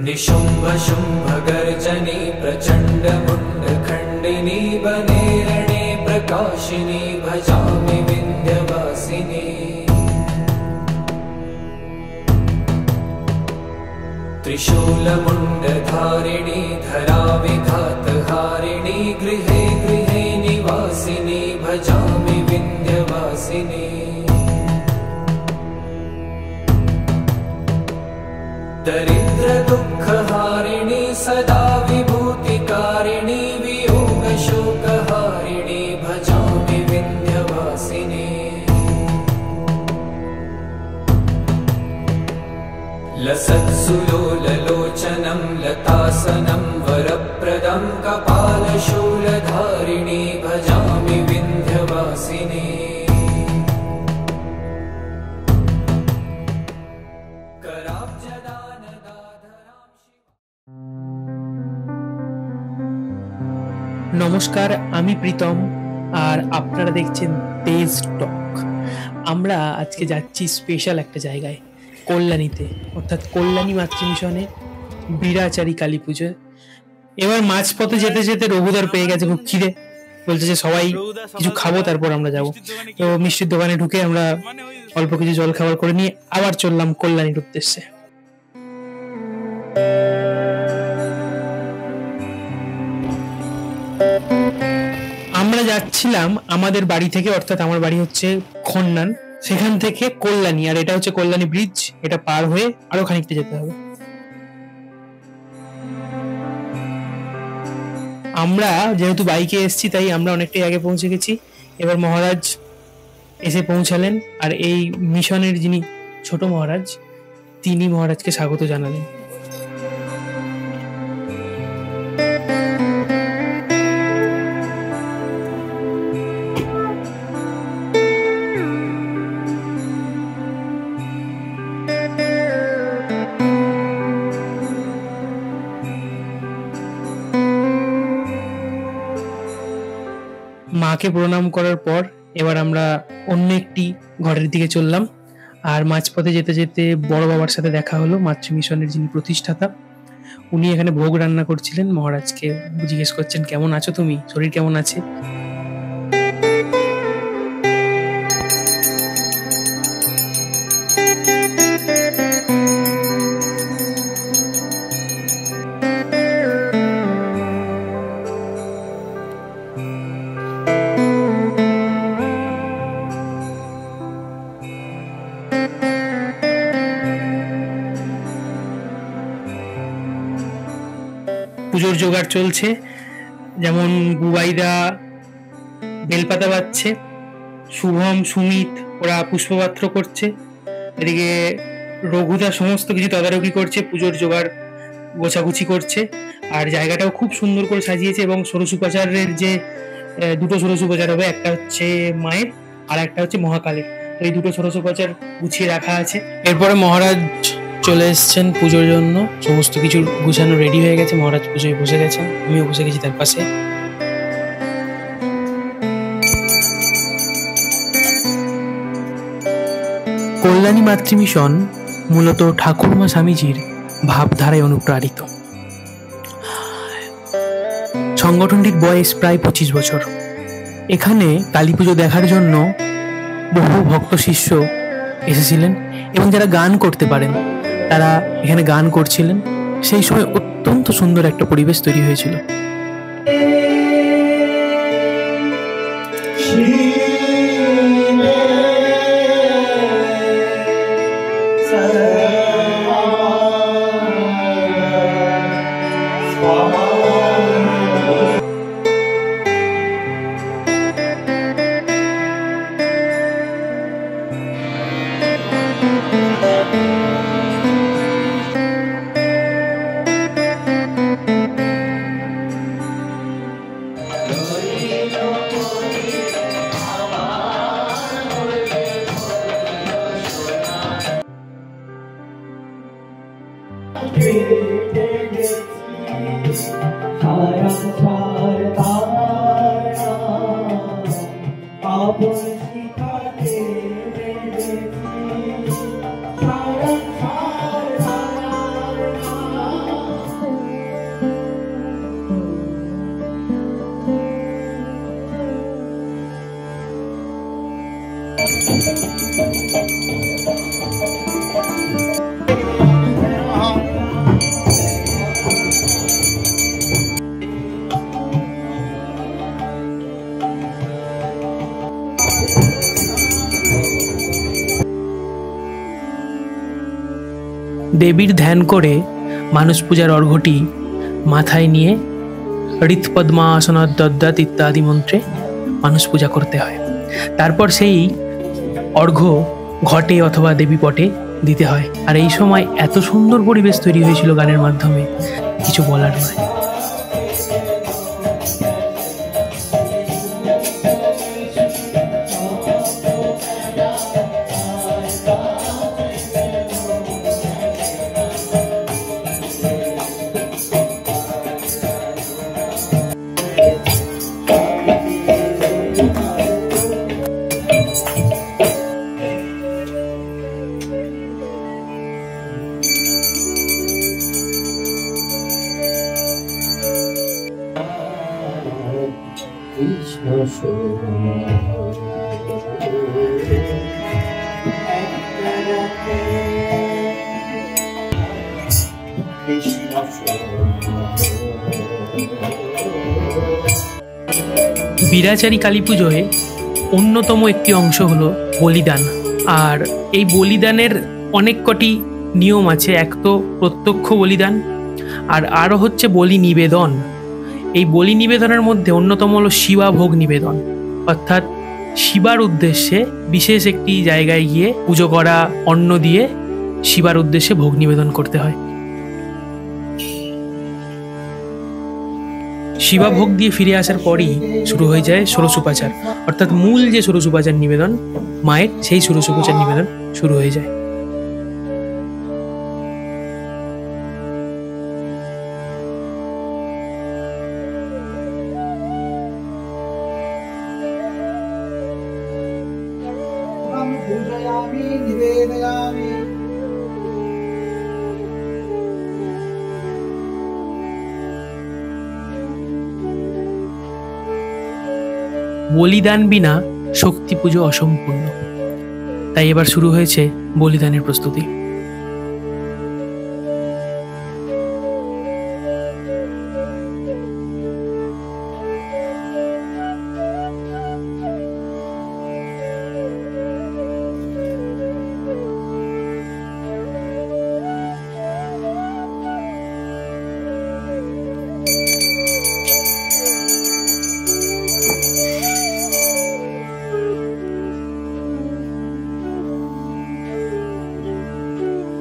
निशुम्भ शुम्भ गर्जनी प्रचण्ड मुण्ड खण्डिनी वने रणे प्रकाशिनी भजामि विन्ध्यवासिनी। त्रिशूलमुण्डधारिणी धरा विघातहारिणी गृहे गृहे निवासिनी भजामि विन्ध्यवासिनी। दरिद्र दुःखहारिणी सदा विभूतिकारिणी वियोग शोकहारिणी भजामि विन्ध्यवासिनी। लसत्सुलोललोचनं लतासनं वरप्रदं कपालशूलधारिणी भजामि विन्ध्यवासिनी। নমস্কার, আমি প্রীতম আর আপনারা দেখছেন তেজ টক। আমরা আজকে যাচ্ছি স্পেশাল একটা জায়গায়, কল্যাণীতে, অর্থাৎ কল্যাণী মাতৃমিশনে বীরাচারী কালী পুজো। এবার মাঝপথে যেতে যেতে রঘুদার পেয়ে গেছে খুব খিদে, বলছে যে সবাই কিছু খাবো তারপর আমরা যাব। তো মিষ্টির দোকানে ঢুকে আমরা অল্প কিছু জল খাবার করে নিয়ে আবার চললাম কল্যাণীর উদ্দেশ্যে। আমরা যাচ্ছিলাম আমাদের বাড়ি থেকে, অর্থাৎ আমার বাড়ি হচ্ছে খন্নান, সেখান থেকে কল্যাণী, আর এটা হচ্ছে কল্যাণী ব্রিজ। এটা পার হয়ে আরো খানিকটা যেতে হবে। আমরা যেহেতু বাইকে এসেছি তাই আমরা অনেকটাই আগে পৌঁছে গেছি। এবার মহারাজ এসে পৌঁছালেন, আর এই মিশনের যিনি ছোট মহারাজ তিনি মহারাজকে স্বাগত জানালেন। মাকে প্রণাম করার পর এবার আমরা অন্য একটি ঘরের দিকে চললাম, আর মাঝপথে যেতে যেতে বড় বাবার সাথে দেখা হলো, মাতৃমিশনের যিনি প্রতিষ্ঠাতা। উনি এখানে ভোগ রান্না করছিলেন। মহারাজকে জিজ্ঞেস করছেন, কেমন আছো তুমি, শরীর কেমন আছে? পুজোর জোগাড় চলছে, যেমন বুবাইদা বেলপাতা বাজছে, শুভম সুমিত ওরা পুষ্পপাত্র করছে, এদিকে রঘুদা সমস্ত কিছু তদারকি করছে, পুজোর জোগাড় গোছাগুছি করছে। আর জায়গাটাও খুব সুন্দর করে সাজিয়েছে, এবং ষোড়শোপচারের যে দুটো ষোড়শোপচার হবে, একটা হচ্ছে মায়ের আর একটা হচ্ছে মহাকালের, এই দুটো ষোড়শোপচার গুছিয়ে রাখা আছে। এরপরে মহারাজ চলে এসছেন পুজোর জন্য, সমস্ত কিছু গুছানো রেডি হয়ে গেছে। মহারাজ পুজোয় বসে গেছেন, আমিও বসে গেছি তার পাশে। কল্যাণী মাতৃমিশন মূলত ঠাকুরমা স্বামীজির ভাবধারায় অনুপ্রাণিত। সংগঠনটির বয়স প্রায় 25 বছর। এখানে কালী পুজো দেখার জন্য বহু ভক্ত শিষ্য এসেছিলেন, এবং যারা গান করতে পারেন তারা এখানে গান করছিলেন। সেই সময় অত্যন্ত সুন্দর একটা পরিবেশ তৈরি হয়েছিল। দেবীর ধ্যান করে মানস পূজার অর্ঘ্যটি মাথায় নিয়ে ঋৎপদ্মাসনদ্দদ্যাৎ ইত্যাদি মন্ত্রে মানস পূজা করতে হয়। তারপর সেই অর্ঘ্য ঘটে অথবা দেবী পটে দিতে হয়। আর এই সময় এত সুন্দর পরিবেশ তৈরি হয়েছিল গানের মাধ্যমে, কিছু বলার নয়। বীরাচারী কালী পুজোয় অন্যতম একটি অংশ হলো বলিদান। আর এই বলিদানের অনেক কটি নিয়ম আছে। এক তো প্রত্যক্ষ বলিদান, আর আরও হচ্ছে বলি নিবেদন। এই বলি নিবেদনের মধ্যে অন্যতম হলো শিবা ভোগ নিবেদন, অর্থাৎ শিবার উদ্দেশ্যে বিশেষ একটি জায়গায় গিয়ে পুজো করা অন্ন দিয়ে শিবার উদ্দেশ্যে ভোগ নিবেদন করতে হয়। শিবা ভোগ দিয়ে ফিরে আসার পরই শুরু হয়ে যায় ষোড়শোপাচার, অর্থাৎ মূল যে ষোড়শোপাচার নিবেদন মায়ের, সেই ষোড়শোপাচার নিবেদন শুরু হয়ে যায়। বলিদান বিনা শক্তি পুজো অসম্পূর্ণ, তাই এবার শুরু হয়েছে বলিদানের প্রস্তুতি।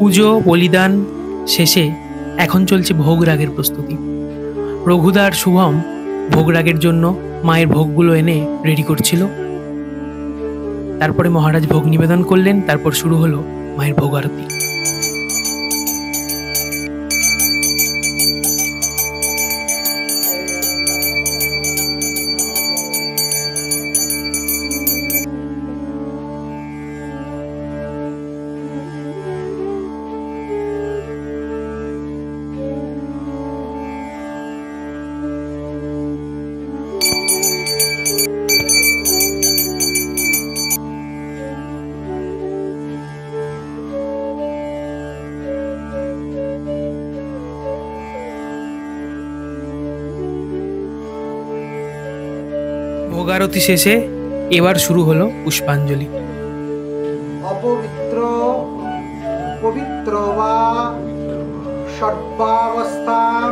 পুজো বলিদান শেষে এখন চলছে ভোগ রাগের প্রস্তুতি। রঘুদার শুভম ভোগ রাগের জন্য মায়ের ভোগগুলো এনে রেডি করছিল। তারপরে মহারাজ ভোগ নিবেদন করলেন। তারপর শুরু হলো মায়ের ভোগ আরতি। ভোগারতি শেষে এবার শুরু হলো পুষ্পাঞ্জলি। অপবিত্র পবিত্র বা সর্বাবস্থাং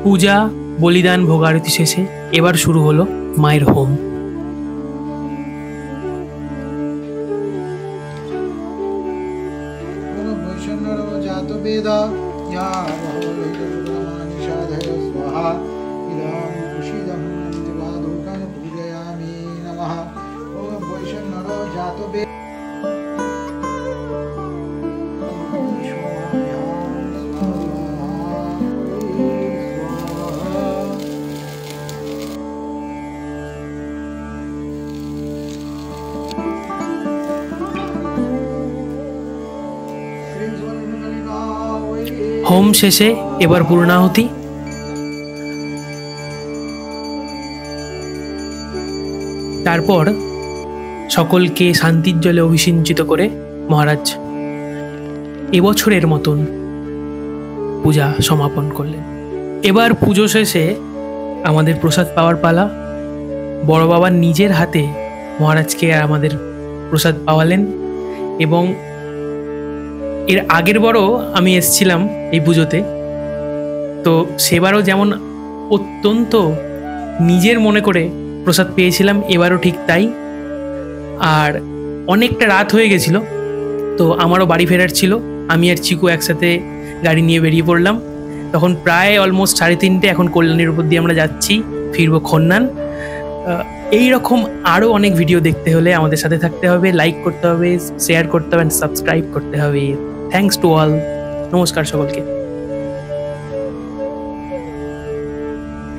পূজা বলিদান ভোগারতি শেষে এবার শুরু হলো মায়ের হোম। হোম শেষে এবার পূর্ণাহুতি। তারপর সকলকে শান্তির জলে অভিষিঞ্চিত করে মহারাজ এবছরের মতন পূজা সমাপন করলেন। এবার পুজো শেষে আমাদের প্রসাদ পাওয়ার পালা। বড় বাবা নিজের হাতে মহারাজকে আর আমাদের প্রসাদ পাওয়ালেন। এবং এর আগের বারও আমি এসেছিলাম এই পুজোতে, তো সেবারও যেমন অত্যন্ত নিজের মনে করে প্রসাদ পেয়েছিলাম, এবারও ঠিক তাই। আর অনেকটা রাত হয়ে গেছিল, তো আমারও বাড়ি ফেরার ছিল। আমি আর চিকু একসাথে গাড়ি নিয়ে বেরিয়ে পড়লাম। তখন প্রায় অলমোস্ট 3:30। এখন কল্যাণীর উপর দিয়ে আমরা যাচ্ছি, ফিরবো খন্নান। এই রকম আরও অনেক ভিডিও দেখতে হলে আমাদের সাথে থাকতে হবে, লাইক করতে হবে, শেয়ার করতে হবে, সাবস্ক্রাইব করতে হবে। Thanks to all. নমস্কার সকলকে।